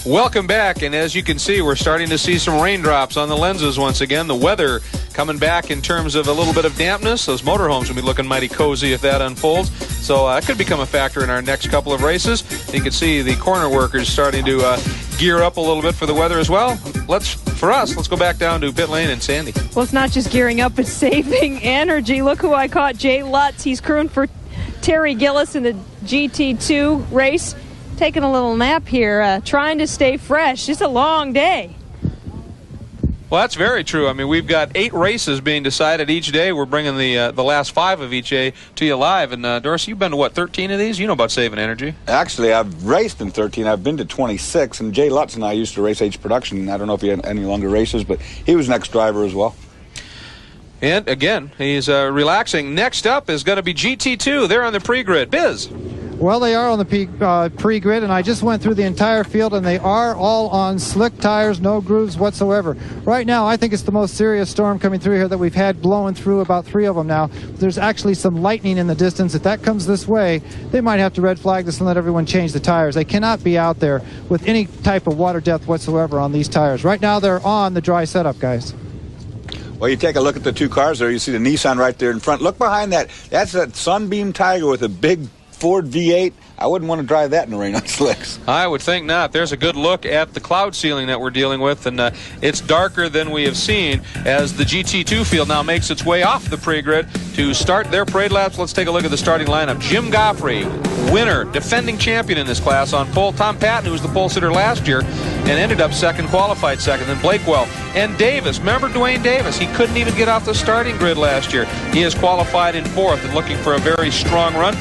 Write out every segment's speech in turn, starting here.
Welcome back, and as you can see, we're starting to see some raindrops on the lenses once again. The weather coming back in terms of a little bit of dampness. Those motorhomes will be looking mighty cozy if that unfolds. So that could become a factor in our next couple of races. You can see the corner workers starting to gear up a little bit for the weather as well. Let's go back down to pit lane and Sandy. Well, it's not just gearing up, it's saving energy. Look who I caught, Jay Lutz. He's crewing for Terry Gillis in the GT2 race. Taking a little nap here, trying to stay fresh. It's a long day. Well, that's very true. I mean, we've got 8 races being decided each day. We're bringing the last 5 of each day to you live. And, Dorsey, you've been to, what, 13 of these? You know about saving energy. Actually, I've raced in 13. I've been to 26. And Jay Lutz and I used to race H Production. I don't know if he had any longer races, but he was an ex-driver as well. And, again, he's relaxing. Next up is going to be GT2. They're on the pre-grid. Biz. Well, they are on the pre-grid, and I just went through the entire field, and they are all on slick tires, no grooves whatsoever. Right now, I think it's the most serious storm coming through here that we've had, blowing through about 3 of them now. There's actually some lightning in the distance. If that comes this way, they might have to red flag this and let everyone change the tires. They cannot be out there with any type of water depth whatsoever on these tires. Right now, they're on the dry setup, guys. Well, you take a look at the 2 cars there. You see the Nissan right there in front. Look behind that. That's that Sunbeam Tiger with a big Ford V8. I wouldn't want to drive that in the rain on slicks. I would think not. There's a good look at the cloud ceiling that we're dealing with, and it's darker than we have seen as the GT2 field now makes its way off the pre-grid to start their parade laps. Let's take a look at the starting lineup. Jim Goffrey, winner, defending champion in this class on pole. Tom Patton, who was the pole sitter last year and ended up second, qualified second. Then Blakewell and Davis. Remember Dwayne Davis? He couldn't even get off the starting grid last year. He is qualified in 4th and looking for a very strong run.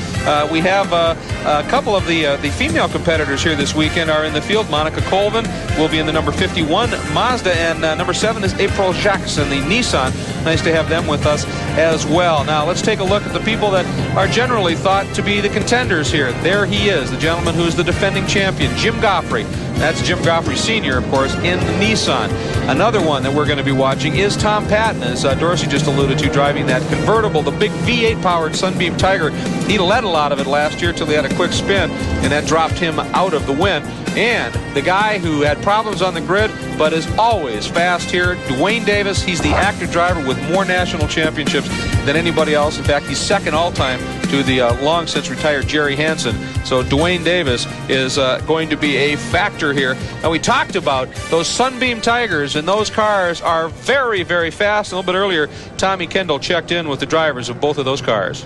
We have a couple of the female competitors here this weekend are in the field. Monica Colvin will be in the number 51 Mazda, and number 7 is April Jackson, the Nissan. Nice to have them with us as well. Now let's take a look at the people that are generally thought to be the contenders here. There he is, the gentleman who's the defending champion, Jim Goffrey. That's Jim Goffrey Sr., of course, in the Nissan. Another one that we're going to be watching is Tom Patton, as Dorsey just alluded to, driving that convertible, the big V8-powered Sunbeam Tiger. He led a lot of it last year until he had a quick spin, and that dropped him out of the win. And the guy who had problems on the grid but is always fast here, Dwayne Davis. He's the active driver with more national championships than anybody else. In fact, he's second all-time to the long-since-retired Jerry Hansen. So Dwayne Davis is going to be a factor here. Now, we talked about those Sunbeam Tigers, and those cars are very, very fast. A little bit earlier, Tommy Kendall checked in with the drivers of both of those cars.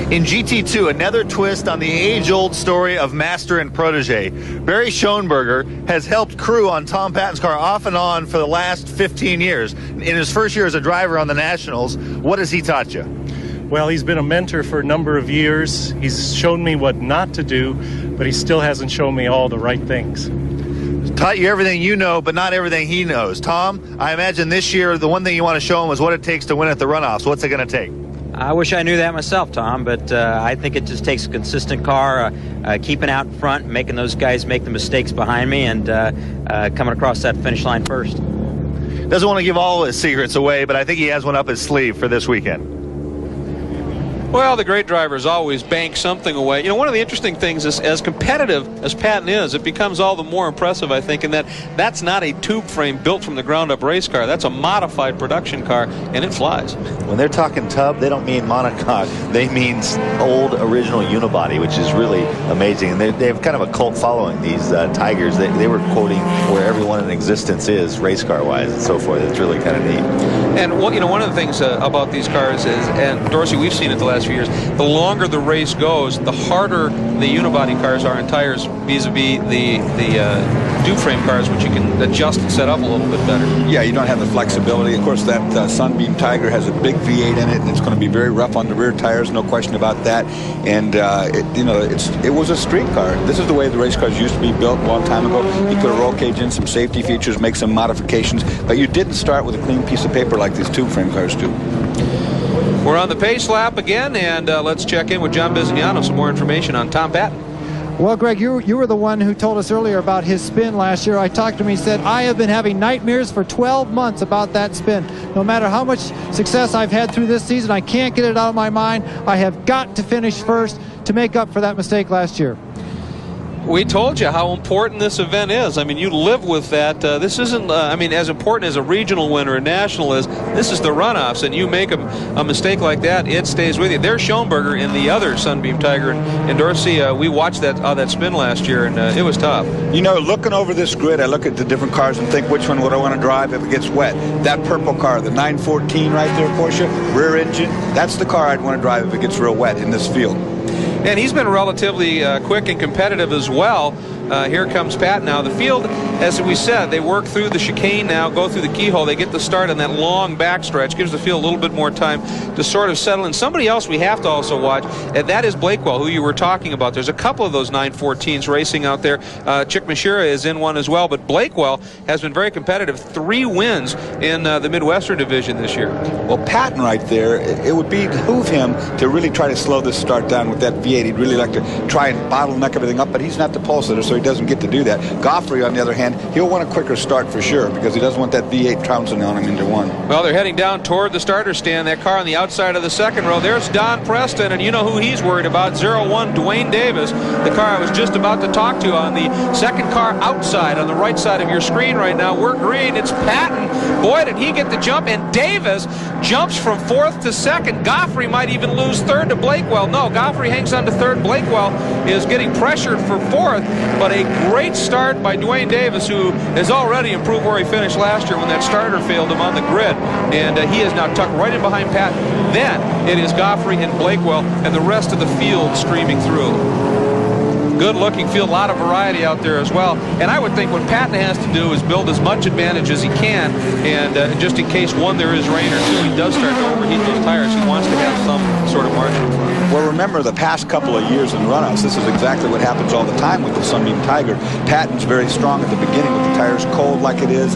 In GT2, another twist on the age-old story of master and protege. Barry Schoenberger has helped crew on Tom Patton's car off and on for the last 15 years. In his first year as a driver on the Nationals, what has he taught you? Well, he's been a mentor for a number of years. He's shown me what not to do, but he still hasn't shown me all the right things. Taught you everything you know, but not everything he knows. Tom, I imagine this year the one thing you want to show him is what it takes to win at the runoffs. What's it going to take? I wish I knew that myself, Tom, but I think it just takes a consistent car, keeping out in front, making those guys make the mistakes behind me, and coming across that finish line first. Doesn't want to give all his secrets away, but I think he has one up his sleeve for this weekend. Well, the great drivers always bank something away. You know, one of the interesting things is, as competitive as Patton is, it becomes all the more impressive, I think, in that that's not a tube frame built from the ground up race car. That's a modified production car, and it flies. When they're talking tub, they don't mean monocoque. They mean old original unibody, which is really amazing. And they have kind of a cult following, these Tigers. They were quoting where everyone in existence is, race car-wise and so forth. It's really kind of neat. And, well, you know, one of the things about these cars is, and Dorsey, we've seen it the last few years, the longer the race goes, the harder the unibody cars are in tires vis-a-vis the tube frame cars, which you can adjust and set up a little bit better. Yeah, you don't have the flexibility. Of course, that Sunbeam Tiger has a big V8 in it, and it's going to be very rough on the rear tires, no question about that. And it was a street car. This is the way the race cars used to be built a long time ago. You put a roll cage in, some safety features, make some modifications, but you didn't start with a clean piece of paper like these tube frame cars do. We're on the pace lap again, and let's check in with John Bizignano, some more information on Tom Patton. Well, Greg, you were the one who told us earlier about his spin last year. I talked to him. He said, I have been having nightmares for 12 months about that spin. No matter how much success I've had through this season, I can't get it out of my mind. I have got to finish first to make up for that mistake last year. We told you how important this event is. I mean, you live with that. This isn't, I mean, as important as a regional win or a national is. This is the runoffs, and you make a mistake like that, it stays with you. There's Schoenberger in the other Sunbeam Tiger, and Dorsey, we watched that spin last year, and it was tough. You know, looking over this grid, I look at the different cars and think, which one would I want to drive if it gets wet? That purple car, the 914 right there, Porsche, rear engine, that's the car I'd want to drive if it gets real wet in this field. And he's been relatively quick and competitive as well. Here comes Pat now. The field, as we said, they work through the chicane now, go through the keyhole. They get the start on that long backstretch. Gives the field a little bit more time to sort of settle in. Somebody else we have to also watch, and that is Blakewell, who you were talking about. There's a couple of those 914s racing out there. Chick Mashira is in one as well, but Blakewell has been very competitive. 3 wins in the Midwestern division this year. Well, Patton right there, it would behoove him to really try to slow this start down with that V8. He'd really like to try and bottleneck everything up, but he's not the pole sitter, so he doesn't get to do that. Goffrey, on the other hand, he'll want a quicker start for sure because he doesn't want that V8 trouncing on him into one. Well, they're heading down toward the starter stand. That car on the outside of the second row. There's Don Preston, and you know who he's worried about. 01 Dwayne Davis, the car I was just about to talk to on the second car outside on the right side of your screen right now. We're green. It's Patton. Boy, did he get the jump, and Davis jumps from 4th to 2nd. Goffrey might even lose 3rd to Blakewell. No, Goffrey hangs on to 3rd. Blakewell is getting pressured for 4th, but a great start by Dwayne Davis, who has already improved where he finished last year when that starter failed him on the grid, and he is now tucked right in behind Patton. Then it is Goffrey and Blakewell and the rest of the field streaming through. Good-looking field, a lot of variety out there as well. And I would think what Patton has to do is build as much advantage as he can, and just in case, 1, there is rain, or 2, he does start to overheat those tires, he wants to have some sort of margin. Well, remember the past couple of years in runoffs, this is exactly what happens all the time with the Sunbeam Tiger. Patton's very strong at the beginning with the tires cold like it is.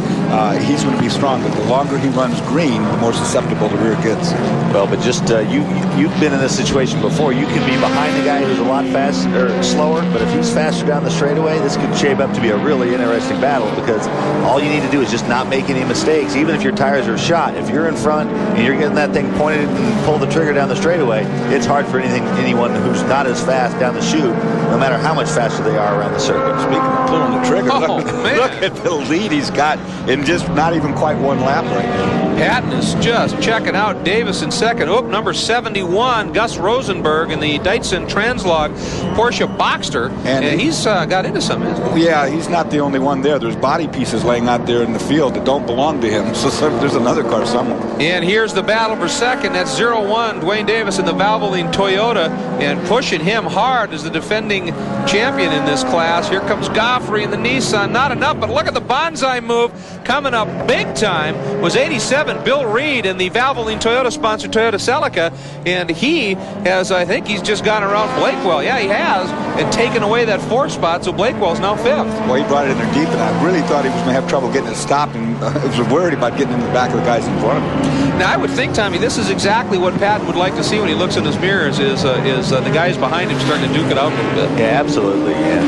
He's going to be strong, but the longer he runs green, the more susceptible the rear gets. Well, but just you've been in this situation before. You can be behind the guy who's a lot faster or slower, but if he's faster down the straightaway, this could shape up to be a really interesting battle, because all you need to do is just not make any mistakes. Even if your tires are shot, if you're in front and you're getting that thing pointed and pull the trigger down the straightaway, it's hard for anyone who's not as fast down the chute, no matter how much faster they are around the circuit. Speaking of pulling the trigger, man. Look at the lead he's got in just not even quite 1 lap right now. Patton is just checking out Davis in 2nd. Oh, number 71, Gus Rosenberg in the Datsun Translog Porsche Boxster. And he's got into some, isn't he? Yeah, he's not the only one there. There's body pieces laying out there in the field that don't belong to him. So there's another car somewhere. And here's the battle for 2nd. That's 01 Dwayne Davis in the Valvoline Toyota, and pushing him hard as the defending champion in this class. Here comes Goffrey in the Nissan. Not enough, but look at the bonsai move coming up big time. Was 87 Bill Reed in the Valvoline Toyota sponsored Toyota Celica, and he has, I think he's just gone around Blakewell. Yeah, he has, and taken away that 4th spot, so Blakewell's now 5th. Well, he brought it in there deep, and I really thought he was going to have trouble getting it stopped, and was worried about getting in the back of the guys in front of him. Now, I would think, Tommy, this is exactly what Patton would like to see when he looks in his mirrors, is the guys behind him starting to duke it out a little bit. Yeah, absolutely. And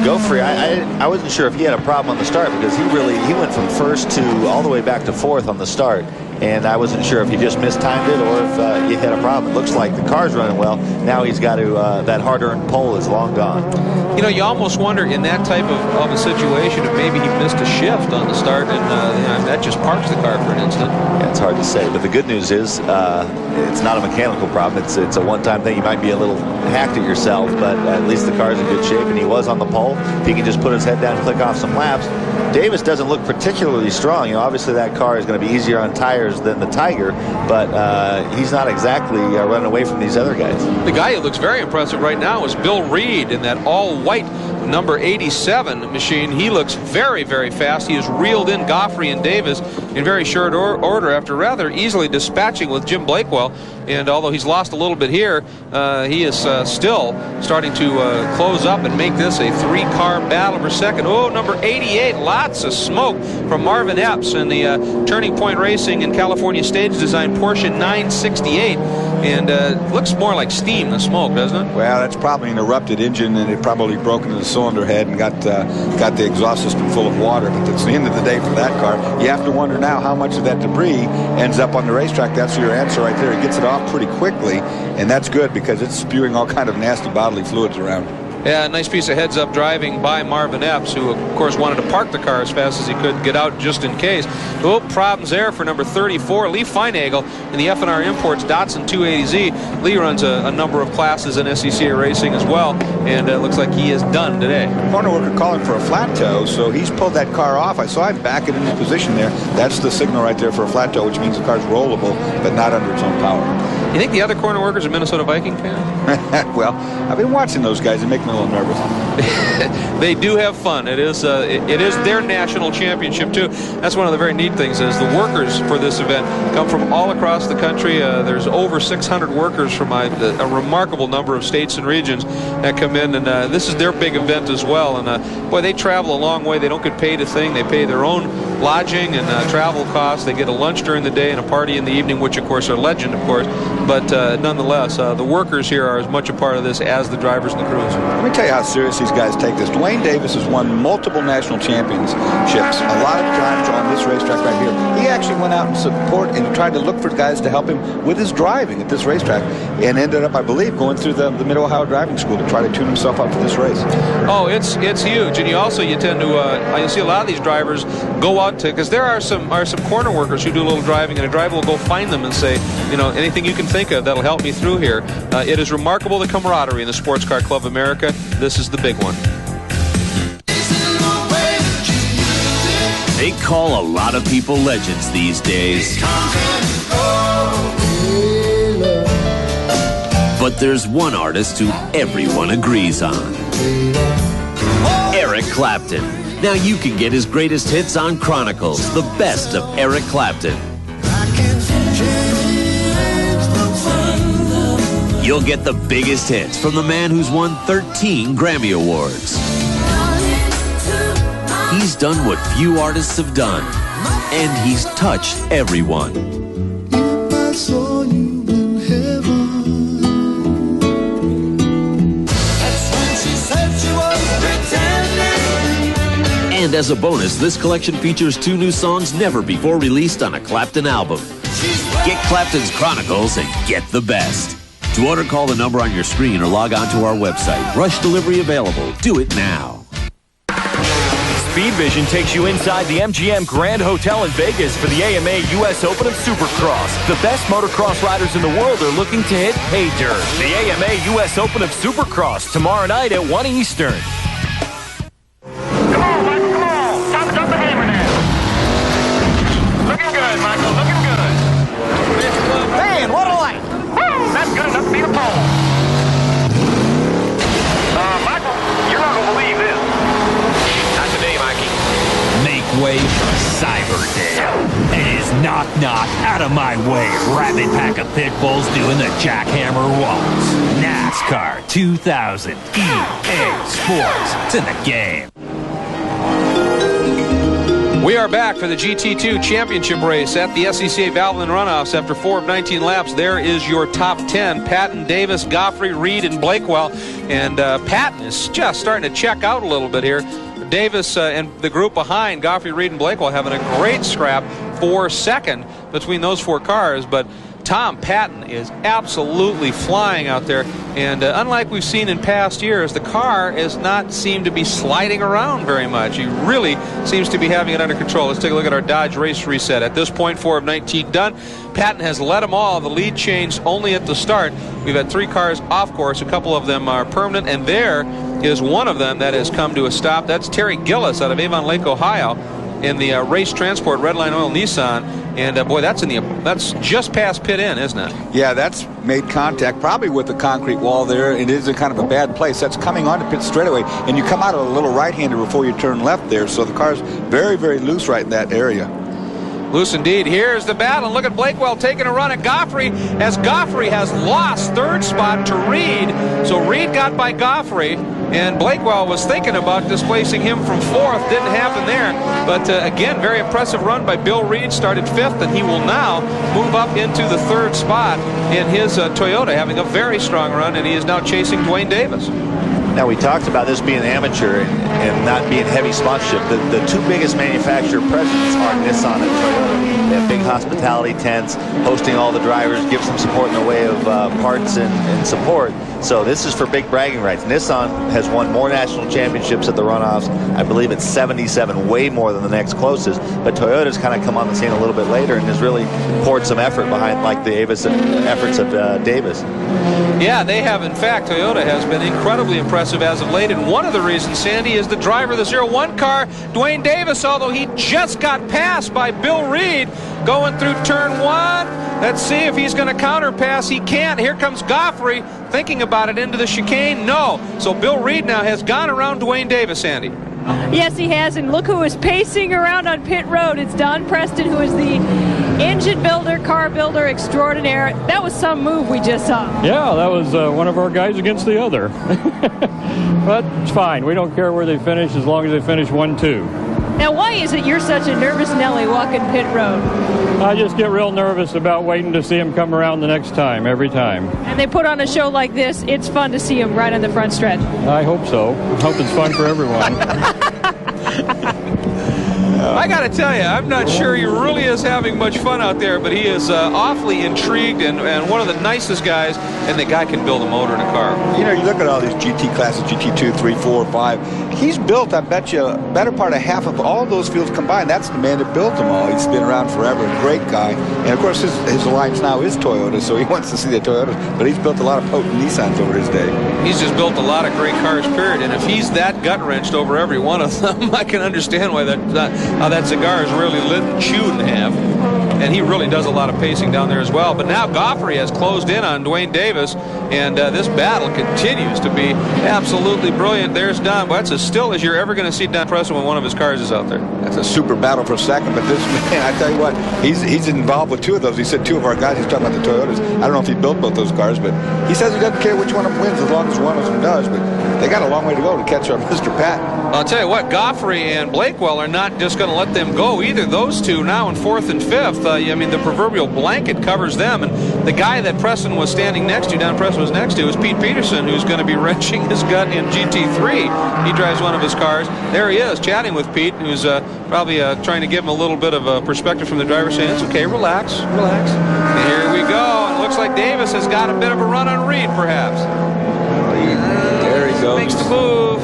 Goffrey, I wasn't sure if he had a problem on the start, because he went from 1st to all the way back to 4th on the start. And I wasn't sure if he just mistimed it or if he had a problem. It looks like the car's running well. Now he's got to, that hard-earned pole is long gone. You know, you almost wonder in that type of a situation if maybe he missed a shift on the start, and that just parks the car for an instant. Yeah, it's hard to say. But the good news is it's not a mechanical problem. It's a one-time thing. You might be a little hacked at yourself, but at least the car's in good shape, and he was on the pole. If he can just put his head down and click off some laps. Davis doesn't look particularly strong. You know, obviously that car is going to be easier on tires than the Tiger, but he's not exactly running away from these other guys. The guy who looks very impressive right now is Bill Reed in that all-white number 87 machine. He looks very, very fast. He has reeled in Goffrey and Davis in very short order after rather easily dispatching with Jim Blakewell. And although he's lost a little bit here, he is still starting to close up and make this a 3-car battle for 2nd. Oh, number 88, lots of smoke from Marvin Epps in the Turning Point Racing and California Stage Design Porsche 968. And looks more like steam than smoke, doesn't it? Well, that's probably an erupted engine, and it probably broke into the cylinder head and got the exhaust system full of water. But it's the end of the day for that car. You have to wonder now how much of that debris ends up on the racetrack. That's your answer right there. He gets it off pretty quickly, and that's good because it's spewing all kind of nasty bodily fluids around. Yeah, nice piece of heads-up driving by Marvin Epps, who, of course, wanted to park the car as fast as he could, get out just in case. Oh, problems there for number 34, Lee Feinagel, in the F&R Imports Datsun 280Z. Lee runs a number of classes in SCCA racing as well, and it looks like he is done today. Corner worker calling for a flat toe, so he's pulled that car off. I saw him back it into position there. That's the signal right there for a flat toe, which means the car's rollable, but not under its own power. You think the other corner workers are Minnesota Viking fans? Well, I've been watching those guys. They make me a little nervous. They do have fun. It is their national championship too. That's one of the very neat things is the workers for this event come from all across the country. There's over 600 workers from a remarkable number of states and regions that come in, and this is their big event as well. And boy, they travel a long way. They don't get paid a thing. They pay their own lodging and travel costs. They get a lunch during the day and a party in the evening, which of course are legend, of course. But nonetheless, the workers here are as much a part of this as the drivers and the crews. Let me tell you how serious these guys take this. Dwayne Davis has won multiple national championships. A lot of times on this racetrack right here, he actually went out and support and tried to look for guys to help him with his driving at this racetrack, and ended up, I believe, going through the Mid-Ohio Driving School to try to tune himself up for this race. Oh, it's huge, and you tend to you see a lot of these drivers go out to, because there are some corner workers who do a little driving, and a driver will go find them and say, you know, anything you can think of that'll help me through here. It is remarkable, the camaraderie in the Sports Car Club of America. This is the big one. They call a lot of people legends these days. But there's one artist who everyone agrees on. Eric Clapton. Now you can get his greatest hits on Chronicles, the best of Eric Clapton. You'll get the biggest hits from the man who's won 13 Grammy Awards. He's done what few artists have done, and he's touched everyone. And as a bonus, this collection features 2 new songs never before released on a Clapton album. Get Clapton's Chronicles and get the best. To order, call the number on your screen or log on to our website. Rush delivery available. Do it now. Speed Vision takes you inside the MGM Grand Hotel in Vegas for the AMA US Open of Supercross. The best motocross riders in the world are looking to hit pay dirt. The AMA US Open of Supercross tomorrow night at 1 Eastern. Come on, Michael, come on. Time to drop the hammer now. Looking good, Michael, looking good. Man, what a light. That's good enough to be the pole. Michael, you're not going to believe this. Not today, Mikey. Make way for Cyberdale. It is knock knock out of my way. Rabid pack of pit bulls doing the jackhammer waltz. NASCAR 2000 EA Sports. It's in the game. We are back for the GT2 championship race at the SCCA Valvoline Runoffs. After 4 of 19 laps, there is your top 10. Patton, Davis, Goffrey, Reed, and Blakewell. And Patton is just starting to check out a little bit here. Davis and the group behind, Goffrey, Reed, and Blakewell, having a great scrap for second between those 4 cars. But Tom Patton is absolutely flying out there, and unlike we've seen in past years, the car has not seemed to be sliding around very much. He really seems to be having it under control. Let's take a look at our Dodge race reset. At this point, 4 of 19 done. Patton has led them all. The lead changed only at the start. We've had 3 cars off course. A couple of them are permanent, and there is one of them that has come to a stop. That's Terry Gillis out of Avon Lake, Ohio, in the Race Transport Redline Oil Nissan. And boy, that's just past pit in, isn't it? Yeah, that's made contact probably with the concrete wall there. It is a kind of a bad place. That's coming onto pit straightaway, and you come out of a little right-hander before you turn left there. So the car's very, very loose right in that area. Loose indeed. Here's the battle. Look at Blakewell taking a run at Goffrey, as Goffrey has lost 3rd spot to Reed. So Reed got by Goffrey, and Blakewell was thinking about displacing him from 4th. Didn't happen there. But again, very impressive run by Bill Reed. Started 5th, and he will now move up into the 3rd spot in his Toyota, having a very strong run, and he is now chasing Dwayne Davis. Now, we talked about this being amateur and not being heavy sponsorship. The 2 biggest manufacturer presents are Nissan and Toyota. They have big hospitality tents, hosting all the drivers, give some support in the way of parts and support. So this is for big bragging rights. Nissan has won more national championships at the runoffs. I believe it's 77, way more than the next closest. But Toyota's kind of come on the scene a little bit later and has really poured some effort behind, like the efforts of Davis. Yeah, they have. In fact, Toyota has been incredibly impressive as of late. And one of the reasons, Sandy, is the driver of the 01 car, Dwayne Davis, although he just got passed by Bill Reed going through turn 1. Let's see if he's going to counter pass. He can't. Here comes Goffrey thinking about it into the chicane. No. So Bill Reed now has gone around Dwayne Davis, Sandy. Yes, he has, and look who is pacing around on pit road. It's Don Preston, who is the engine builder, car builder extraordinaire. That was some move we just saw. Yeah, that was one of our guys against the other. But it's fine. We don't care where they finish as long as they finish 1-2. Now, why is it you're such a nervous Nelly walking pit road? I just get real nervous about waiting to see him come around the next time, every time. And they put on a show like this, it's fun to see him right on the front stretch. I hope so. I hope it's fun for everyone. I got to tell you, I'm not sure he really is having much fun out there, but he is awfully intrigued and one of the nicest guys, and the guy can build a motor in a car. You know, you look at all these GT classes, GT2, 3, 4, 5. He's built, I bet you, a better part of half of all those fields combined. That's the man that built them all. He's been around forever, a great guy. And, of course, his alliance now is Toyota, so he wants to see the Toyotas. But he's built a lot of potent Nissans over his day. He's just built a lot of great cars, period. And if he's that gut-wrenched over every one of them, I can understand why how that cigar is really lit and chewed in half. And he really does a lot of pacing down there as well. But now Goffrey has closed in on Dwayne Davis, and this battle continues to be absolutely brilliant. There's Don. Well, that's as still as you're ever going to see Don Preston when one of his cars is out there. That's a super battle for second. But this man, I tell you what, he's involved with two of those. He said two of our guys. He's talking about the Toyotas. I don't know if he built both those cars, but he says he doesn't care which one of them wins as long as one of them does. But they got a long way to go to catch up Mr. Pat. I'll tell you what, Goffrey and Blakewell are not just going to let them go either. Those two now in 4th and 5th. I mean, the proverbial blanket covers them. And the guy that Preston was standing next to, Don Preston was next to, is Pete Peterson, who's going to be wrenching his gut in GT3. He drives one of his cars. There he is, chatting with Pete, who's probably trying to give him a little bit of a perspective from the driver, saying, it's okay, relax, relax. And here we go. It looks like Davis has got a bit of a run on Reed, perhaps. There he goes. Makes the move.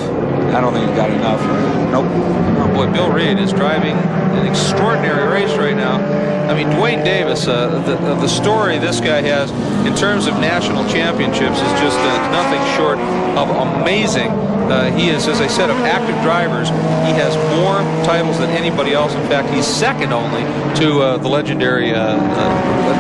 I don't think he's got enough. Nope. Oh boy, Bill Reed is driving an extraordinary race right now. I mean, Dwayne Davis, the story this guy has in terms of national championships is just nothing short of amazing. He is, as I said, of active drivers, he has more titles than anybody else. In fact, he's second only to the legendary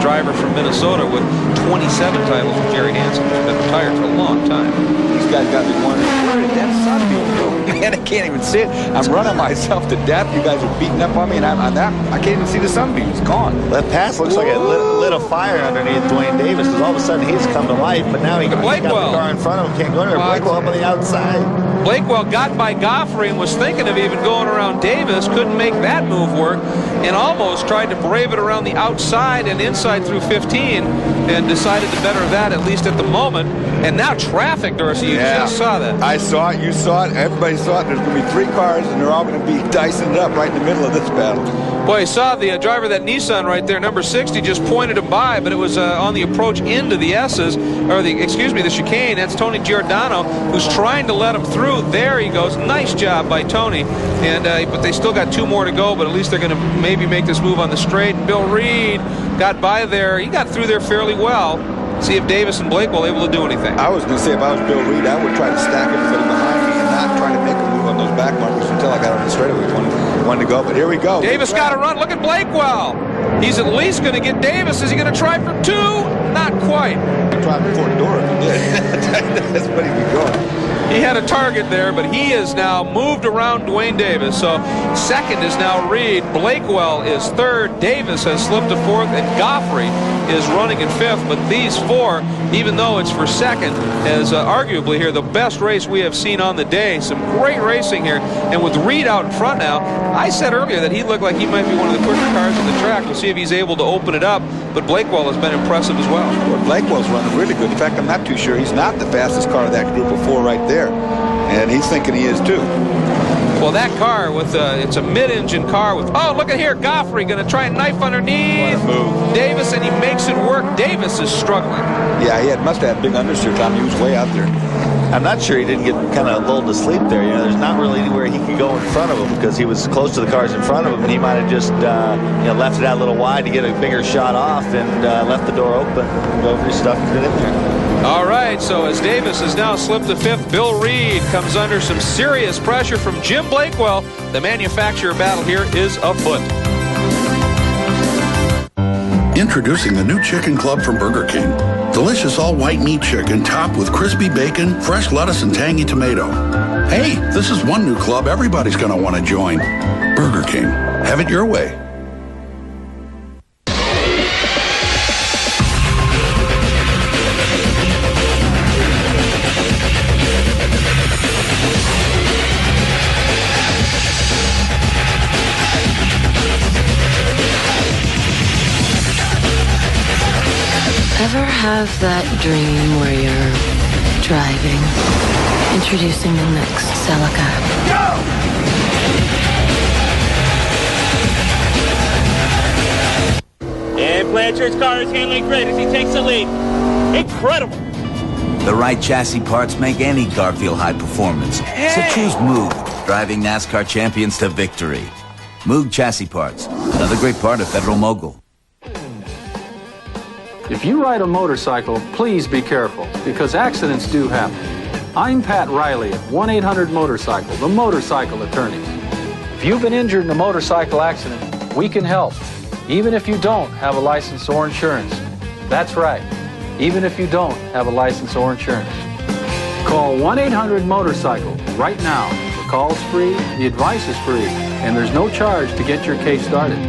driver from Minnesota with 27 titles with Jerry Hansen, who's been retired for a long time. These guys got me wondering, where did that sunbeam go? Man, I can't even see it. I'm running myself to death. You guys are beating up on me, and I can't even see the sunbeam. It's gone. That pass looks like it lit a fire underneath Dwayne Davis, because all of a sudden he's come to life, but now he's got the car in front of him, can't go anywhere. Blakewell up on the outside. Blakewell got by Goffrey and was thinking of even going around Davis, couldn't make that move work, and almost tried to brave it around the outside and inside through 15, and decided to better that, at least at the moment. And now traffic, Dorsey, you just saw that. I saw it, you saw it, everybody saw it. There's going to be 3 cars, and they're all going to be dicing it up right in the middle of this battle. Boy, you saw the driver of that Nissan right there, number 60, just pointed him by, but it was on the approach into the S's, or the chicane. That's Tony Giordano, who's trying to let him through. There he goes. Nice job by Tony. And but they still got 2 more to go, but at least they're going to maybe make this move on the straight. Bill Reed got by there. He got through there fairly well. See if Davis and Blakewell were able to do anything. I was going to say, if I was Bill Reed, I would try to stack everybody behind me and not try to make a move on those back markers until I got on the straightaway. One to go, but here we go. Davis got to run. Look at Blakewell. He's at least going to get Davis. Is he going to try for 2? Not quite. He'd try before the door if he did. That's what he'd be going. He had a target there, but he is now moved around Dwayne Davis. So second is now Reed. Blakewell is 3rd. Davis has slipped to 4th, and Goffrey is running in 5th. But these 4, even though it's for second, is arguably here the best race we have seen on the day. Some great racing here. And with Reed out in front now, I said earlier that he looked like he might be one of the quicker cars on the track. We'll see if he's able to open it up. But Blakewell has been impressive as well. Well, Blakewell's running really good. In fact, I'm not too sure. He's not the fastest car of that group of 4 right there. And he's thinking he is too. Well, that car with it's a mid-engine car with, oh, look at here, Goffrey going to try and knife underneath Davis, and he makes it work. Davis is struggling. Yeah, he must have had big understeer, Tom. He was way out there. I'm not sure he didn't get kind of lulled to sleep there. You know, there's not really anywhere he could go in front of him because he was close to the cars in front of him, and he might have just left it out a little wide to get a bigger shot off and left the door open, go over his stuff and get in there. All right, so as Davis has now slipped to 5th, Bill Reed comes under some serious pressure from Jim Blakewell. The manufacturer battle here is afoot. Introducing the new Chicken Club from Burger King. Delicious all-white meat chicken topped with crispy bacon, fresh lettuce, and tangy tomato. Hey, this is one new club everybody's going to want to join. Burger King. Have it your way. Ever have that dream where you're driving, introducing the next Celica? Go! And Blanchard's car is handling great as he takes the lead. Incredible! The right chassis parts make any car feel high performance. So choose Moog, driving NASCAR champions to victory. Moog chassis parts, another great part of Federal Mogul. If you ride a motorcycle, please be careful, because accidents do happen. I'm Pat Riley at 1-800-MOTORCYCLE, the motorcycle attorneys. If you've been injured in a motorcycle accident, we can help, even if you don't have a license or insurance. That's right, even if you don't have a license or insurance. Call 1-800-MOTORCYCLE right now. The call's free, the advice is free, and there's no charge to get your case started.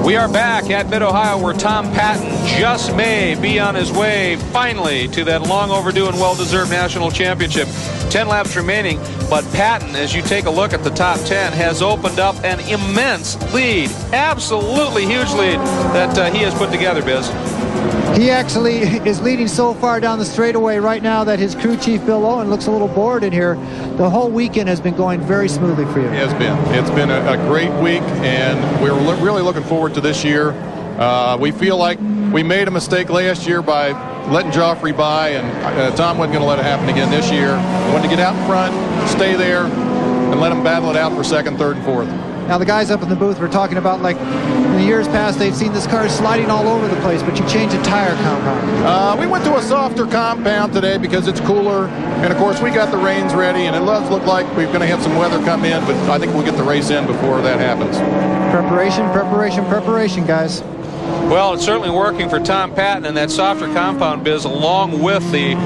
We are back at Mid-Ohio, where Tom Patton just may be on his way finally to that long overdue and well-deserved national championship. 10 laps remaining, but Patton, as you take a look at the top 10, has opened up an immense lead, absolutely huge lead that he has put together, Biz. He actually is leading so far down the straightaway right now that his crew chief, Bill Owen, looks a little bored in here. The whole weekend has been going very smoothly for you. It has been. It's been a great week, and we're really looking forward to this year. We feel like we made a mistake last year by letting Joffrey by, and Tom wasn't going to let it happen again this year. We wanted to get out in front, stay there, and let them battle it out for second, third, and fourth. Now, the guys up in the booth were talking about, like, in the years past, they've seen this car sliding all over the place, but you changed the tire compound. We went to a softer compound today because it's cooler, and, of course, we got the reins ready, and it does look like we're going to have some weather come in, but I think we'll get the race in before that happens. Preparation, preparation, preparation, guys. Well, it's certainly working for Tom Patton, and that softer compound, Biz, along with the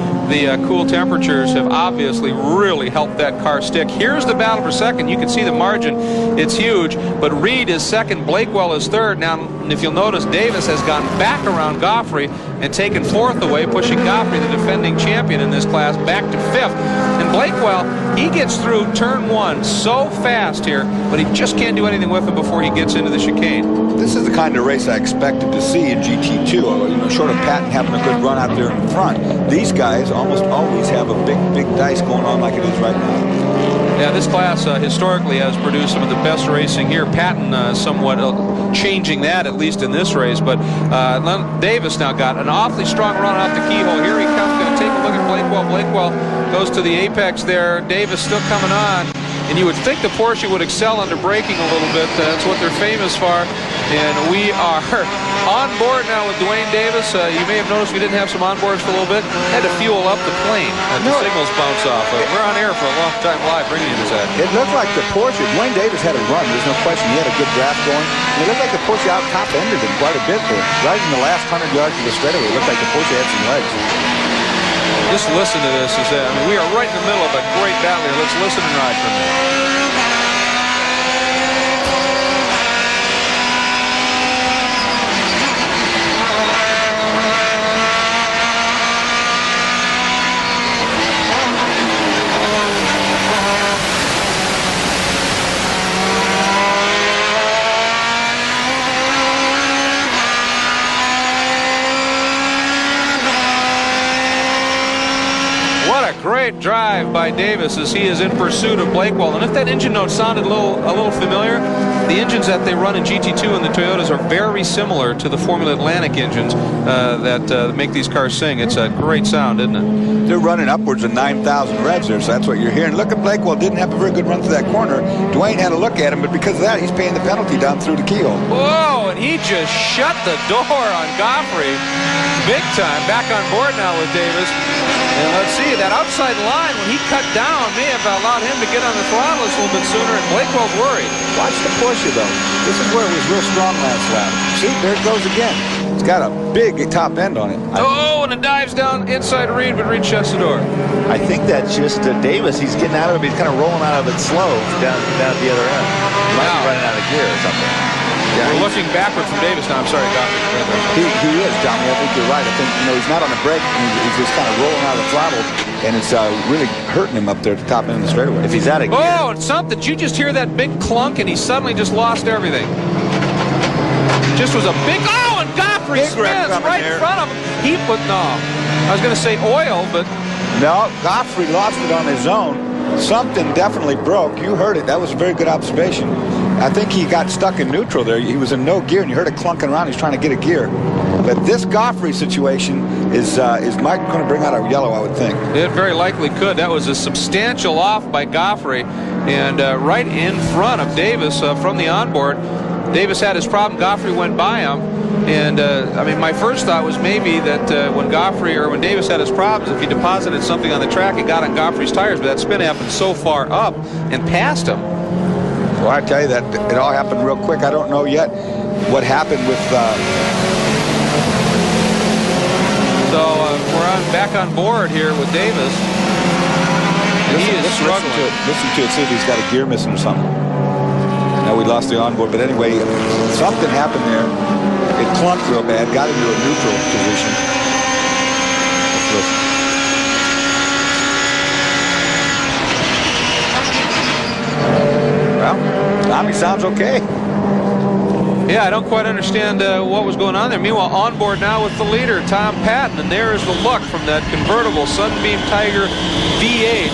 cool temperatures, have obviously really helped that car stick. Here's the battle for second. You can see the margin. It's huge, but Reed is second, Blakewell is third. Now, if you'll notice, Davis has gone back around Goffrey and taken fourth away, pushing Goffrey, the defending champion in this class, back to fifth. And Blakewell, he gets through turn one so fast here, but he just can't do anything with him before he gets into the chicane. This is the kind of race I expected to see in GT2. Short of Patton having a good run out there in front, these guys almost always have a big dice going on like it is right now. Yeah, this class historically has produced some of the best racing here. Patton somewhat changing that, at least in this race. But Davis now got an awfully strong run off the keyhole. Here he comes, going to take a look at Blakewell. Blakewell goes to the apex there. Davis still coming on. And you would think the Porsche would excel under braking a little bit. That's what they're famous for. And we are on board now with Dwayne Davis. You may have noticed we didn't have some onboards for a little bit. Had to fuel up the plane. The signals bounce off. We're on air for a long time live bringing you this ad. It looked like the Porsche, Dwayne Davis had a run. There's no question. He had a good draft going. And it looked like the Porsche out top-ended him quite a bit there. Right in the last 100 yards of the straightaway, it looked like the Porsche had some legs. Just listen to this. We are right in the middle of a great battle here. Let's listen and ride for a minute. What a great drive by Davis as he is in pursuit of Blakewell. And if that engine note sounded a little familiar, the engines that they run in GT2 and the Toyotas are very similar to the Formula Atlantic engines that make these cars sing. It's a great sound, isn't it? They're running upwards of 9,000 revs there, so that's what you're hearing. Look at Blakewell, didn't have a very good run through that corner. Dwayne had a look at him, but because of that, he's paying the penalty down through the keyhole. Whoa, and he just shut the door on Goffrey big time. Back on board now with Davis. And let's see, that outside line, when he cut down, may have allowed him to get on the throttle a little bit sooner, and Blakewell's worried. Watch the Porsche, though. This is where it was real strong last lap. See, there it goes again. It's got a big top end on it. Oh, and it dives down inside Reed, but Reed shuts the door. I think that's just Davis. He's getting out of it, but he's kind of rolling out of it slow down at the other end. He might be running out of gear or something. Yeah, we're looking backward from Davis now. I'm sorry, Goffrey. He is, Johnny. I think you're right. I think, he's not on the brake. He's just kind of rolling out of the throttle, and it's really hurting him up there at the top end of the straightaway. If he's out of gear. Oh, it's something. Did you just hear that big clunk, and he suddenly just lost everything? Just was a big, and Goffrey spins right in front of him. He put, I was going to say oil, but. No, Goffrey lost it on his own. Something definitely broke. You heard it. That was a very good observation. I think he got stuck in neutral there. He was in no gear, and you heard it clunking around. He's trying to get a gear. But this Goffrey situation is Mike going to bring out a yellow, I would think. It very likely could. That was a substantial off by Goffrey, and right in front of Davis from the onboard. Davis had his problem. Goffrey went by him. And, I mean, my first thought was maybe that when Davis had his problems, if he deposited something on the track, it got on Goffrey's tires. But that spin happened so far up and past him. Well, I tell you that it all happened real quick. I don't know yet what happened with... So we're back on board here with Davis. And he is struggling. Listen to it, see if he's got a gear missing or something. Now we lost the onboard, but anyway, something happened there. It clunked real bad, got into a neutral position. Let's listen. Well, Tommy sounds okay. Yeah, I don't quite understand what was going on there. Meanwhile, on board now with the leader, Tom Patton, and there is the look from that convertible Sunbeam Tiger V8.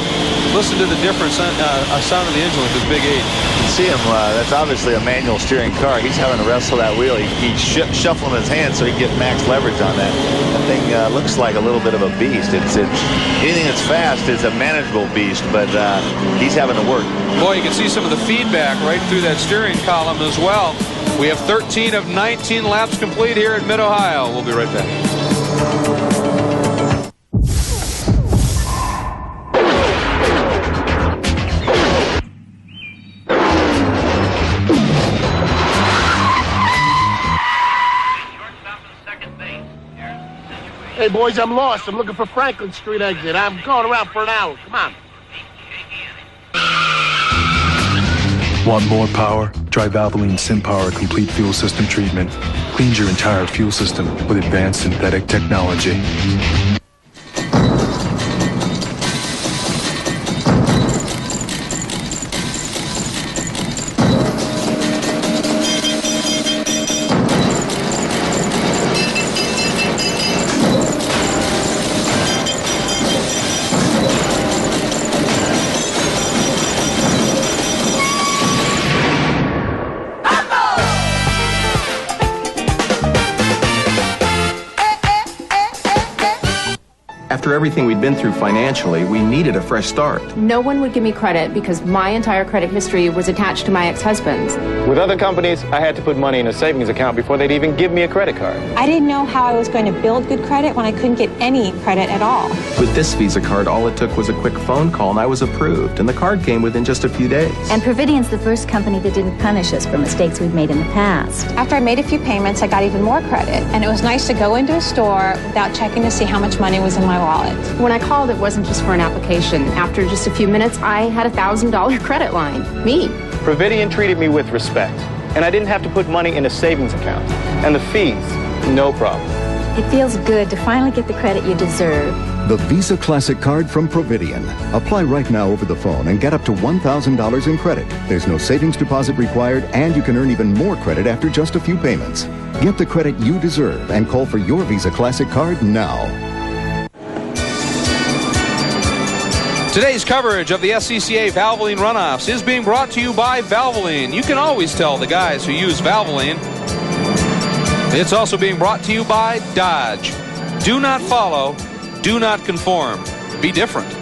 Listen to the difference, sound of the engine with this big 8. You can see him, that's obviously a manual steering car. He's having to wrestle that wheel. He's shuffling his hands so he can get max leverage on that. That thing looks like a little bit of a beast. It's anything that's fast is a manageable beast, but he's having to work. Boy, you can see some of the feedback right through that steering column as well. We have 13 of 19 laps complete here at Mid-Ohio. We'll be right back. Hey, boys, I'm lost. I'm looking for Franklin Street exit. I'm going around for an hour. Come on. Want more power? Try Valvoline SynPower Complete Fuel System Treatment. Cleans your entire fuel system with advanced synthetic technology. After everything we'd been through financially, we needed a fresh start. No one would give me credit because my entire credit history was attached to my ex-husband's. With other companies, I had to put money in a savings account before they'd even give me a credit card. I didn't know how I was going to build good credit when I couldn't get any credit at all. With this Visa card, all it took was a quick phone call and I was approved, and the card came within just a few days. And Providian's the first company that didn't punish us for mistakes we've made in the past. After I made a few payments, I got even more credit, and it was nice to go into a store without checking to see how much money was in my wallet. When I called, it wasn't just for an application. After just a few minutes, I had a $1,000 credit line. Me. Providian treated me with respect, and I didn't have to put money in a savings account. And the fees, no problem. It feels good to finally get the credit you deserve. The Visa Classic Card from Providian. Apply right now over the phone and get up to $1,000 in credit. There's no savings deposit required, and you can earn even more credit after just a few payments. Get the credit you deserve and call for your Visa Classic Card now. Today's coverage of the SCCA Valvoline Runoffs is being brought to you by Valvoline. You can always tell the guys who use Valvoline. It's also being brought to you by Dodge. Do not follow, do not conform. Be different.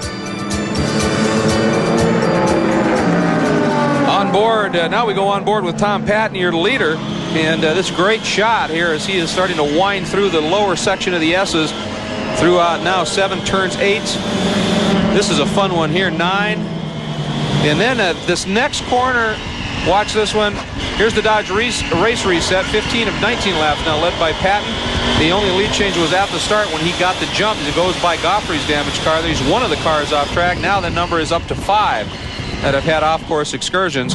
On board, now we go on board with Tom Patton, your leader. And this great shot here as he is starting to wind through the lower section of the S's through now 7 turns 8. This is a fun one here, 9. And then this next corner, watch this one. Here's the Dodge race reset, 15 of 19 laps now led by Patton. The only lead change was at the start when he got the jump. It goes by Goffrey's damaged car. He's one of the cars off track. Now the number is up to 5 that have had off-course excursions.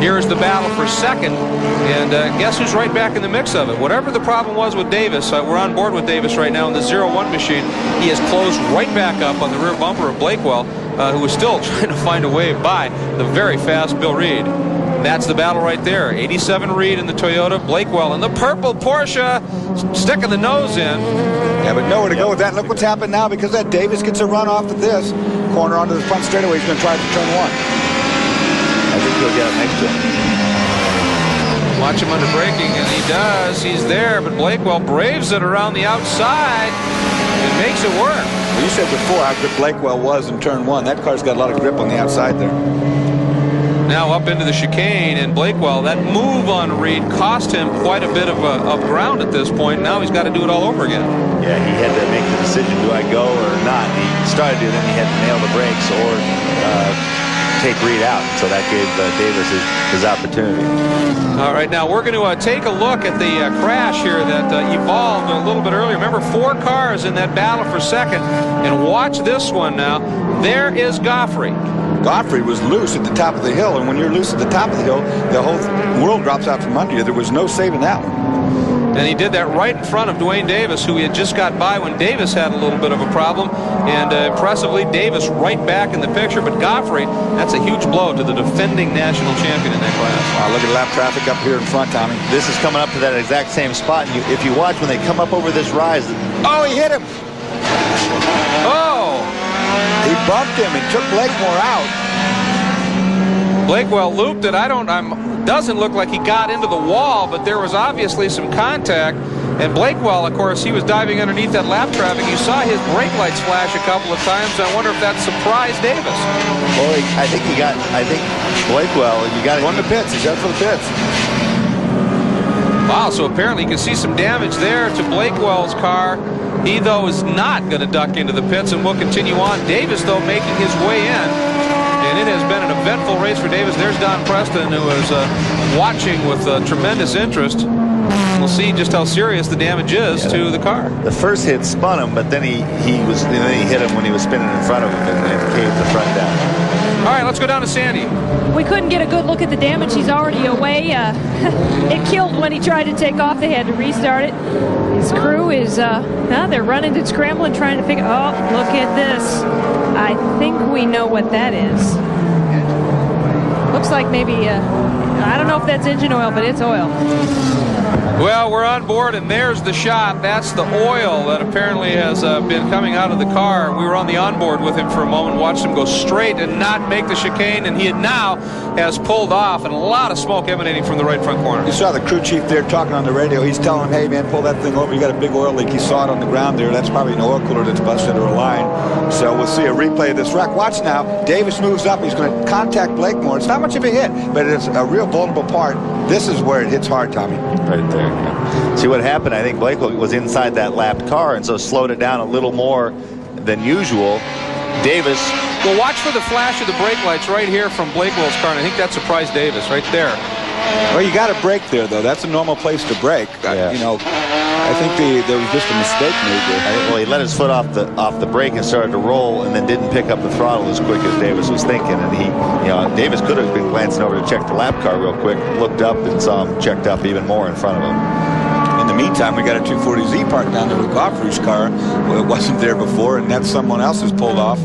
Here is the battle for second, and guess who's right back in the mix of it? Whatever the problem was with Davis, we're on board with Davis right now in the 0-1 machine. He has closed right back up on the rear bumper of Blakewell, who is still trying to find a way by the very fast Bill Reed. That's the battle right there. 87 Reed in the Toyota, Blakewell in the purple Porsche, sticking the nose in. Yeah, but nowhere to go with that. Look what's happened now because that Davis gets a run off of this corner onto the front straightaway. He's going to try for turn 1. I think he'll get up next to him. Watch him under braking, and he does. He's there, but Blakewell braves it around the outside and makes it work. Well, you said before how good Blakewell was in turn 1. That car's got a lot of grip on the outside there. Now up into the chicane, and Blakewell, that move on Reed cost him quite a bit of ground at this point. Now he's got to do it all over again. Yeah, he had to make the decision, do I go or not? He started to, then he had to nail the brakes or take Reed out. So that gave Davis his opportunity. All right, now we're going to take a look at the crash here that evolved a little bit earlier. Remember, 4 cars in that battle for second, and watch this one now. There is Goffrey. Goffrey was loose at the top of the hill, and when you're loose at the top of the hill, the whole world drops out from under you. There was no saving that one. And he did that right in front of Dwayne Davis, who he had just got by when Davis had a little bit of a problem. And impressively, Davis right back in the picture. But Goffrey, that's a huge blow to the defending national champion in that class. Wow, look at lap traffic up here in front, Tommy. This is coming up to that exact same spot. And if you watch when they come up over this rise. Oh, he hit him. Oh. He bumped him and took Blakemore out. Blakewell looped it. Doesn't look like he got into the wall, but there was obviously some contact. And Blakewell, of course, he was diving underneath that lap traffic. You saw his brake lights flash a couple of times. I wonder if that surprised Davis. Well, I think Blakewell, you got going to the pits. He's out for the pits. Wow, so apparently you can see some damage there to Blakewell's car. He, though, is not going to duck into the pits, and will continue on. Davis, though, making his way in. And it has been an eventful race for Davis. There's Don Preston, who is watching with tremendous interest. We'll see just how serious the damage is to the car. The first hit spun him, but then he hit him when he was spinning in front of him and caved the front down. All right, let's go down to Sandy. We couldn't get a good look at the damage. He's already away. It killed when he tried to take off. They had to restart it. His crew is, they're running and scrambling, trying to figure, oh, look at this. I think we know what that is. Looks like maybe, I don't know if that's engine oil, but it's oil. Well, we're on board, and there's the shot. That's the oil that apparently has been coming out of the car. We were on the onboard with him for a moment, watched him go straight and not make the chicane, and he now has pulled off, and a lot of smoke emanating from the right front corner. You saw the crew chief there talking on the radio. He's telling him, hey, man, pull that thing over. You got a big oil leak. He saw it on the ground there. That's probably an oil cooler that's busted or a line. So we'll see a replay of this wreck. Watch now. Davis moves up. He's going to contact Blakemore. It's not much of a hit, but it's a real vulnerable part. This is where it hits hard, Tommy. Right there. Yeah. See what happened? I think Blakewell was inside that lapped car, and so slowed it down a little more than usual. Davis. Well, watch for the flash of the brake lights right here from Blakewell's car, and I think that surprised Davis right there. Well, you got to brake there, though. That's a normal place to brake. Yeah. I think there was just a mistake made there. Well, he let his foot off the brake and started to roll, and then didn't pick up the throttle as quick as Davis was thinking. And Davis could have been glancing over to check the lap car real quick, looked up and saw him checked up even more in front of him. In the meantime, we got a 240Z parked down there with Goffrey's car. Well, it wasn't there before, and that's someone else's pulled off.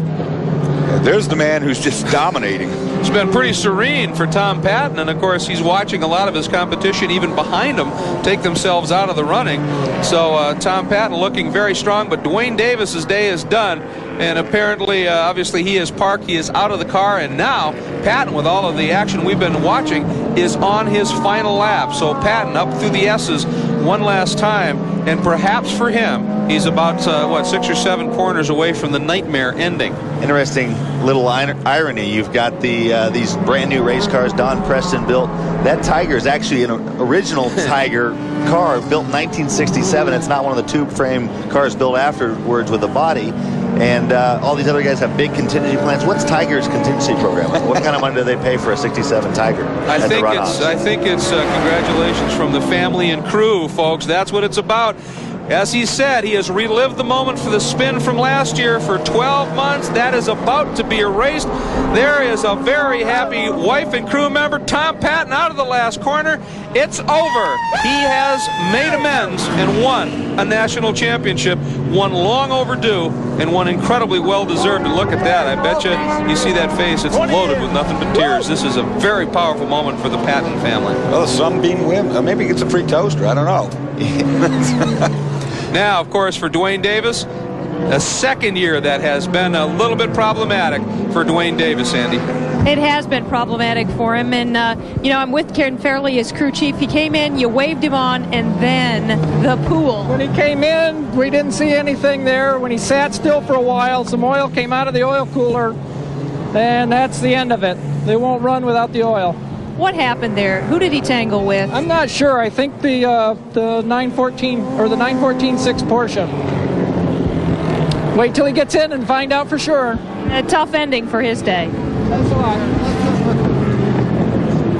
There's the man who's just dominating. It's been pretty serene for Tom Patton, and of course he's watching a lot of his competition even behind him take themselves out of the running. So Tom Patton looking very strong, but Dwayne Davis's day is done, and apparently obviously he is parked, he is out of the car, and now Patton, with all of the action we've been watching, is on his final lap. So Patton up through the S's one last time, and perhaps for him he's about 6 or 7 corners away from the nightmare ending. Interesting little irony. You've got these brand new race cars Don Preston built. That Tiger is actually an original Tiger car built in 1967. It's not one of the tube frame cars built afterwards with a body. And all these other guys have big contingency plans. What's Tiger's contingency program? What kind of money do they pay for a 67 Tiger? I think it's congratulations from the family and crew, folks. That's what it's about. As he said, he has relived the moment for the spin from last year for 12 months. That is about to be erased. There is a very happy wife and crew member, Tom Patton, out of the last corner. It's over. He has made amends and won a national championship, one long overdue and one incredibly well-deserved. And look at that. I bet you see that face. It's loaded with nothing but tears. This is a very powerful moment for the Patton family. Well, the Sunbeam win. Maybe he gets a free toaster. I don't know. Now, of course, for Dwayne Davis, a second year that has been a little bit problematic for Dwayne Davis, Andy. It has been problematic for him, and I'm with Ken Fairley as crew chief. He came in, you waved him on, and then the pool. When he came in, we didn't see anything there. When he sat still for a while, some oil came out of the oil cooler, and that's the end of it. They won't run without the oil. What happened there? Who did he tangle with? I'm not sure. I think the 914 or the 914-6 Porsche. Wait till he gets in and find out for sure. A tough ending for his day. Thanks a lot.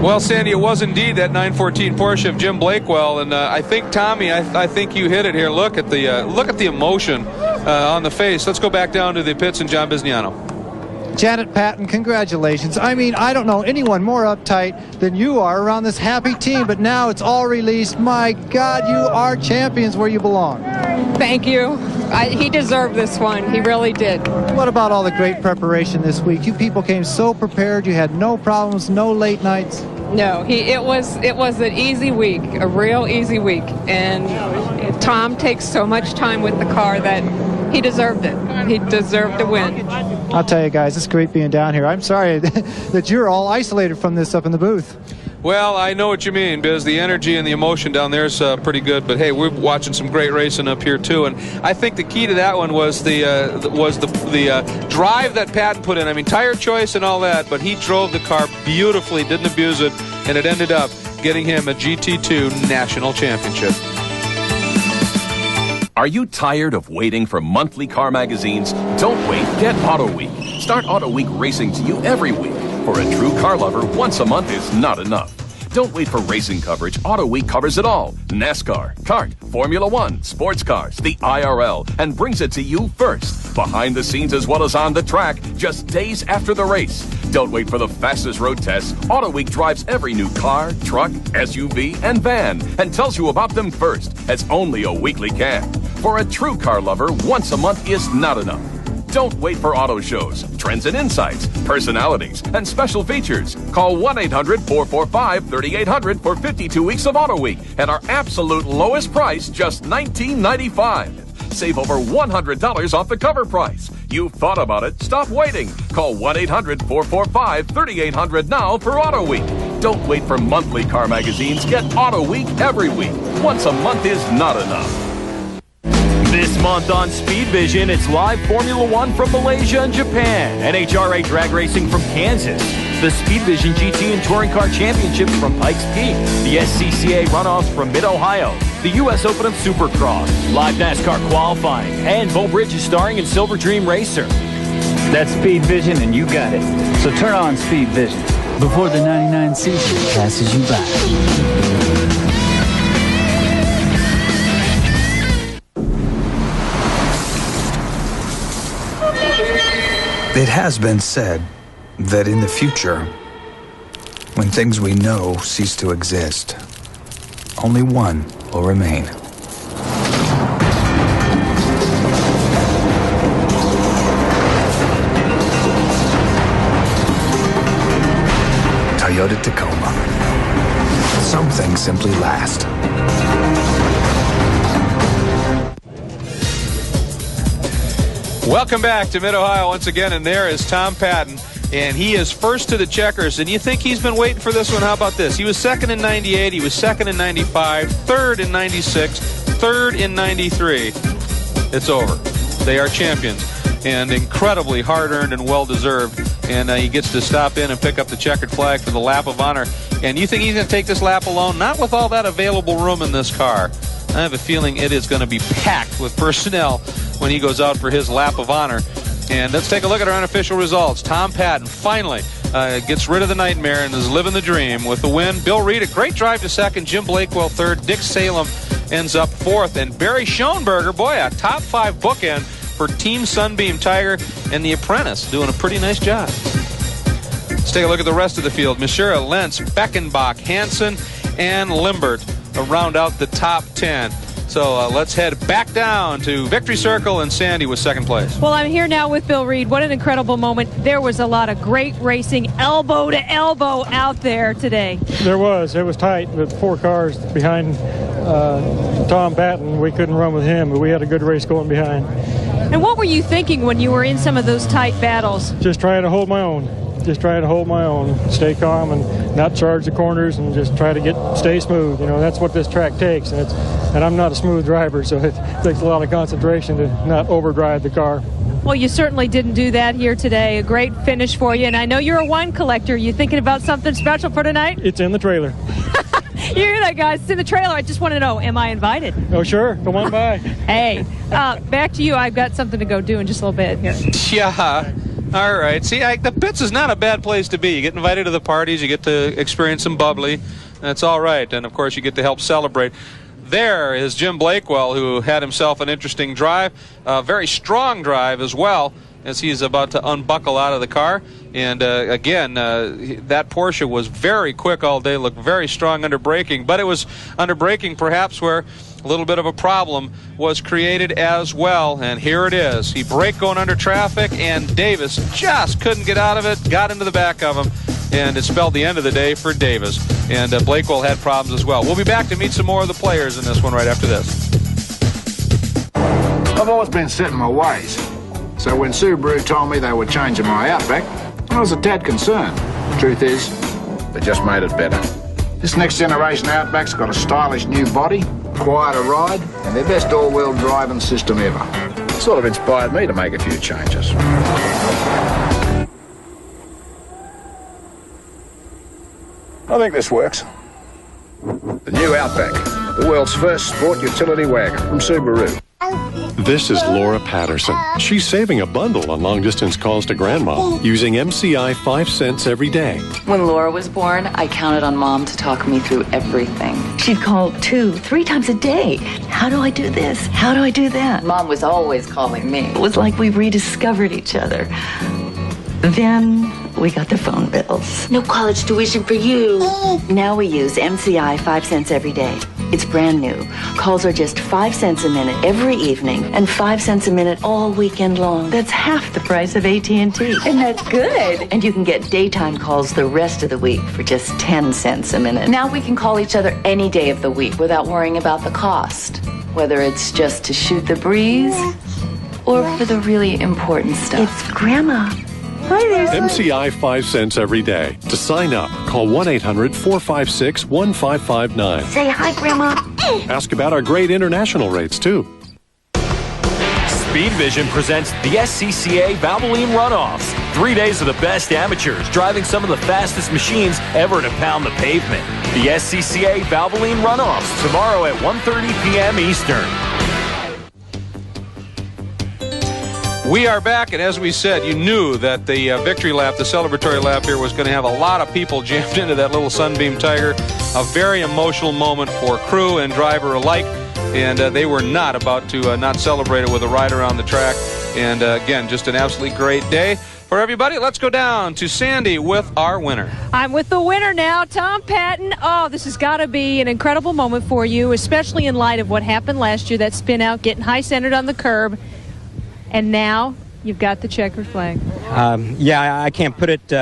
Well, Sandy, it was indeed that 914 Porsche of Jim Blakewell, and I think, Tommy, I think you hit it here. Look at the emotion on the face. Let's go back down to the pits and John Bisniano. Janet Patton, congratulations. I mean, I don't know anyone more uptight than you are around this happy team, but now it's all released. My God, you are champions where you belong. Thank you. He deserved this one. He really did. What about all the great preparation this week? You people came so prepared. You had no problems, no late nights. No, it was an easy week, a real easy week. And Tom takes so much time with the car that he deserved it. He deserved to win. I'll tell you guys, it's great being down here. I'm sorry that you're all isolated from this up in the booth. Well, I know what you mean, Biz. The energy and the emotion down there is pretty good. But hey, we're watching some great racing up here too, and I think the key to that one was the drive that Patton put in. I mean, tire choice and all that, but he drove the car beautifully, didn't abuse it, and it ended up getting him a GT2 national championship. Are you tired of waiting for monthly car magazines? Don't wait. Get Auto Week. Start Auto Week racing to you every week. For a true car lover, once a month is not enough. Don't wait for racing coverage. Auto Week covers it all. NASCAR, kart, Formula One, sports cars, the IRL, and brings it to you first. Behind the scenes as well as on the track, just days after the race. Don't wait for the fastest road tests. Auto Week drives every new car, truck, SUV, and van, and tells you about them first, as only a weekly can. For a true car lover, once a month is not enough. Don't wait for auto shows, trends and insights, personalities, and special features. Call 1-800-445-3800 for 52 weeks of Auto Week at our absolute lowest price, just $19.95. Save over $100 off the cover price. You've thought about it. Stop waiting. Call 1-800-445-3800 now for Auto Week. Don't wait for monthly car magazines. Get Auto Week every week. Once a month is not enough. This month on Speed Vision, it's live Formula One from Malaysia and Japan, NHRA drag racing from Kansas, the Speed Vision GT and Touring Car Championships from Pikes Peak, the SCCA Runoffs from Mid-Ohio, the U.S. Open of Supercross, live NASCAR qualifying, and Bo Bridge is starring in Silver Dream Racer. That's Speed Vision, and you got it. So turn on Speed Vision before the 99cc passes you by. It has been said that in the future, when things we know cease to exist, only one will remain. go to Tacoma. Some things simply last. Welcome back to Mid-Ohio once again, and there is Tom Patton, and he is first to the checkers. And you think he's been waiting for this one? How about this? He was second in 98, he was second in 95, third in 96, third in 93. It's over. They are champions, and incredibly hard-earned and well-deserved. And he gets to stop in and pick up the checkered flag for the lap of honor. And you think he's going to take this lap alone? Not with all that available room in this car. I have a feeling it is going to be packed with personnel when he goes out for his lap of honor. And let's take a look at our unofficial results. Tom Patton finally gets rid of the nightmare and is living the dream with the win. Bill Reed, a great drive to second. Jim Blakewell third. Dick Salem ends up fourth. And Barry Schoenberger, boy, a top 5 bookend for Team Sunbeam Tiger, and the Apprentice doing a pretty nice job. Let's take a look at the rest of the field. Mishura, Lentz, Beckenbach, Hansen, and Limbert round out the top 10. So let's head back down to Victory Circle, and Sandy was second place. Well, I'm here now with Bill Reed. What an incredible moment. There was a lot of great racing, elbow to elbow out there today. There was. It was tight with 4 cars behind Tom Patton. We couldn't run with him, but we had a good race going behind. And what were you thinking when you were in some of those tight battles? Just trying to hold my own. Just trying to hold my own, stay calm and not charge the corners, and just try to stay smooth. You know, that's what this track takes, and I'm not a smooth driver, so it takes a lot of concentration to not overdrive the car. Well, you certainly didn't do that here today. A great finish for you, and I know you're a wine collector. You thinking about something special for tonight? It's in the trailer. You hear that, guys? It's in the trailer. I just want to know, am I invited? Oh, sure. Come on by. Hey, back to you. I've got something to go do in just a little bit here. Yeah. All right. See, the pits is not a bad place to be. You get invited to the parties. You get to experience some bubbly. That's all right. And, of course, you get to help celebrate. There is Jim Blakewell, who had himself an interesting drive, a very strong drive as well, as he's about to unbuckle out of the car. And, again, that Porsche was very quick all day, looked very strong under braking. But it was under braking perhaps where a little bit of a problem was created as well. And here it is. He braked going under traffic, and Davis just couldn't get out of it, got into the back of him, and it spelled the end of the day for Davis. And Blakewell had problems as well. We'll be back to meet some more of the players in this one right after this. I've always been set in my ways. So when Subaru told me they were changing my Outback, I was a tad concerned. Truth is, they just made it better. This next generation Outback's got a stylish new body, quieter ride, and their best all-wheel driving system ever. It sort of inspired me to make a few changes. I think this works. The new Outback, the world's first sport utility wagon from Subaru. This is Laura Patterson. She's saving a bundle on long-distance calls to Grandma using MCI 5 cents every day. When Laura was born, I counted on Mom to talk me through everything. She'd call 2-3 times a day. How do I do this? How do I do that? Mom was always calling me. It was like we rediscovered each other. Then we got the phone bills. No college tuition for you. Now we use MCI 5 cents every day. It's brand new. Calls are just 5 cents a minute every evening and 5 cents a minute all weekend long. That's half the price of AT&T. And that's good. And you can get daytime calls the rest of the week for just 10 cents a minute. Now we can call each other any day of the week without worrying about the cost. Whether it's just to shoot the breeze or for the really important stuff. It's Grandma. Hi there, MCI 5 cents every day. To sign up, call 1-800-456-1559. Say hi, Grandma. Ask about our great international rates, too. Speed Vision presents the SCCA Valvoline Runoffs. 3 days of the best amateurs driving some of the fastest machines ever to pound the pavement. The SCCA Valvoline Runoffs tomorrow at 1:30 p.m. Eastern. We are back, and as we said, you knew that the victory lap, the celebratory lap here, was going to have a lot of people jammed into that little Sunbeam Tiger. A very emotional moment for crew and driver alike, and they were not about to not celebrate it with a ride around the track. And again, just an absolutely great day for everybody. Let's go down to Sandy with our winner. I'm with the winner now, Tom Patton. Oh, this has got to be an incredible moment for you, especially in light of what happened last year, that spin out, getting high-centered on the curb. And now you've got the checkered flag. Yeah, I can't put it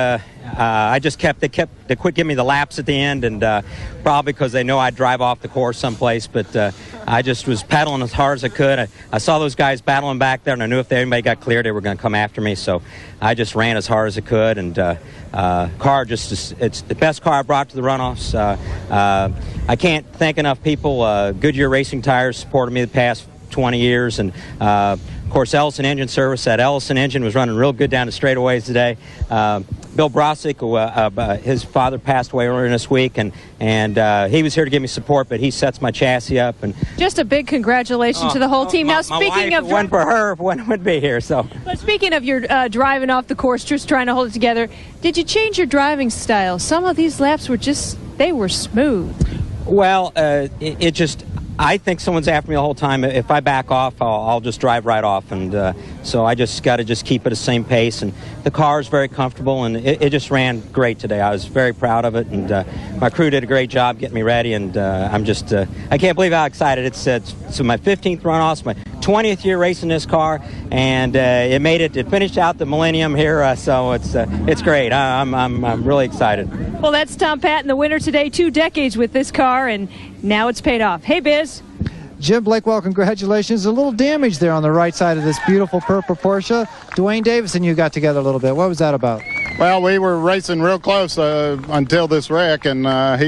They quit giving me the laps at the end, and probably because they know I'd drive off the course someplace, but I just was pedaling as hard as I could. I saw those guys battling back there, and I knew if anybody got cleared, they were going to come after me, so I just ran as hard as I could, and it's the best car I brought to the runoffs. I can't thank enough people. Goodyear Racing Tires supported me the past 20 years, and of course Ellison Engine Service. That Ellison engine was running real good down the straightaways today. Bill Brosick, his father passed away earlier this week, and he was here to give me support, but he sets my chassis up. And just a big congratulations to the whole team. Now, speaking of one for her, one would be here. So, but speaking of your driving off the course, just trying to hold it together, did you change your driving style? Some of these laps were they were smooth. Well, I think someone's after me the whole time. If I back off, I'll just drive right off, and so I just got to keep it the same pace. And the car is very comfortable, and it just ran great today. I was very proud of it, and my crew did a great job getting me ready. And I can't believe how excited it's my 15th runoffs, my 20th year racing this car, and it finished out the millennium here. So it's great. I'm really excited. Well, that's Tom Patton, the winner today. 2 decades with this car, and now it's paid off. Hey, Biz. Jim Blakewell, congratulations. A little damage there on the right side of this beautiful purple Porsche. Dwayne Davis and you got together a little bit. What was that about? Well, we were racing real close until this wreck, and I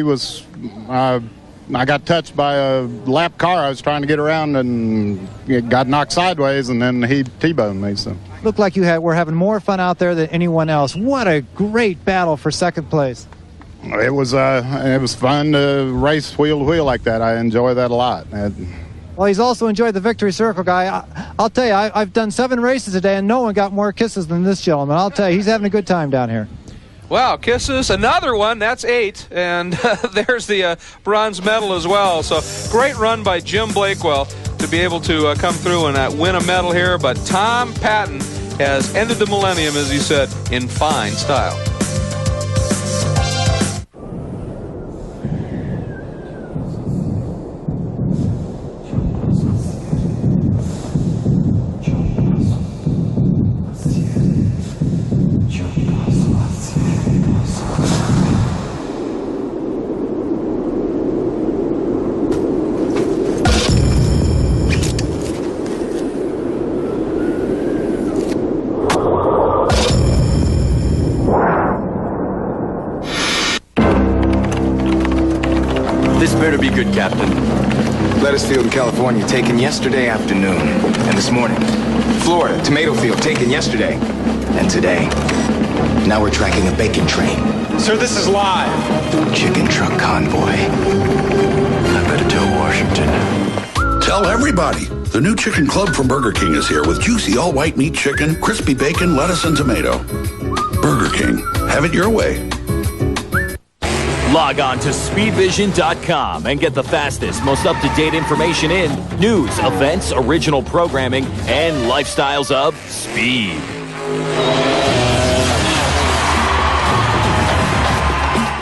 got touched by a lap car. I was trying to get around, and it got knocked sideways, and then he T-boned me. So looked like were having more fun out there than anyone else. What a great battle for second place. It was fun to race wheel to wheel like that. I enjoy that a lot. Well, he's also enjoyed the victory circle, guy. I'll tell you, I've done 7 races today, and no one got more kisses than this gentleman. I'll tell you, he's having a good time down here. Wow, kisses, another one, that's 8, and there's the bronze medal as well. So great run by Jim Blakewell to be able to come through and win a medal here, but Tom Patton has ended the millennium, as he said, in fine style. Better be good, Captain. Lettuce field in California taken yesterday afternoon. And this morning. Florida, tomato field taken yesterday. And today. Now we're tracking a bacon train. Sir, this is live. Chicken truck convoy. I better tell Washington. Tell everybody. The new chicken club from Burger King is here with juicy all-white meat chicken, crispy bacon, lettuce, and tomato. Burger King. Have it your way. Log on to speedvision.com and get the fastest, most up-to-date information in news, events, original programming, and lifestyles of speed.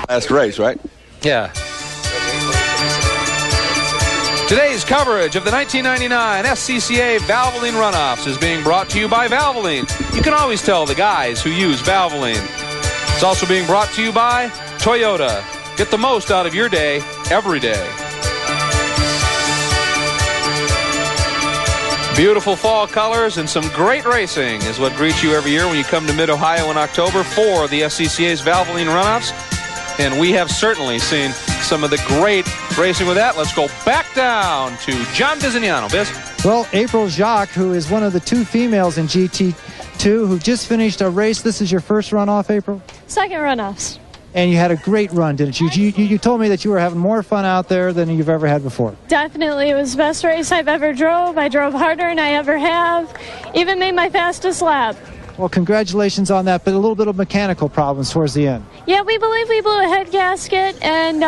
Last race, right? Yeah. Today's coverage of the 1999 SCCA Valvoline Runoffs is being brought to you by Valvoline. You can always tell the guys who use Valvoline. It's also being brought to you by Toyota. Get the most out of your day, every day. Beautiful fall colors and some great racing is what greets you every year when you come to Mid-Ohio in October for the SCCA's Valvoline Runoffs. And we have certainly seen some of the great racing with that. Let's go back down to John Bizignano. Biz? Well, April Jacques, who is one of the 2 females in GT2, who just finished a race. This is your first runoff, April? Second runoffs. And you had a great run, didn't you? You told me that you were having more fun out there than you've ever had before. Definitely. It was the best race I've ever drove. I drove harder than I ever have. Even made my fastest lap. Well, congratulations on that, but a little bit of mechanical problems towards the end. Yeah, we believe we blew a head gasket, and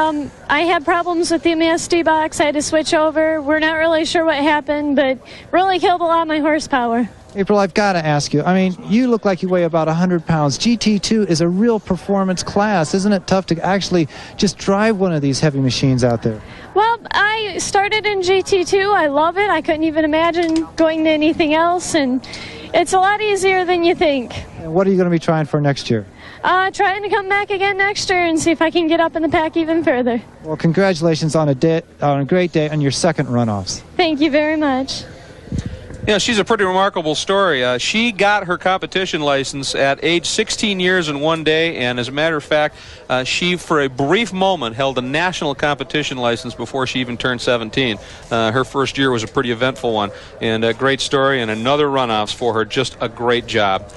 I had problems with the MSD box. I had to switch over. We're not really sure what happened, but really killed a lot of my horsepower. April, I've got to ask you. I mean, you look like you weigh about 100 pounds. GT2 is a real performance class. Isn't it tough to actually just drive one of these heavy machines out there? Well, I started in GT2. I love it. I couldn't even imagine going to anything else, and it's a lot easier than you think. And what are you going to be trying for next year? Trying to come back again next year and see if I can get up in the pack even further. Well, congratulations on a great day on your second runoffs. Thank you very much. Yeah, she's a pretty remarkable story. She got her competition license at age 16 years and 1 day, and as a matter of fact, she, for a brief moment, held a national competition license before she even turned 17. Her first year was a pretty eventful one, and a great story, and another runoffs for her. Just a great job.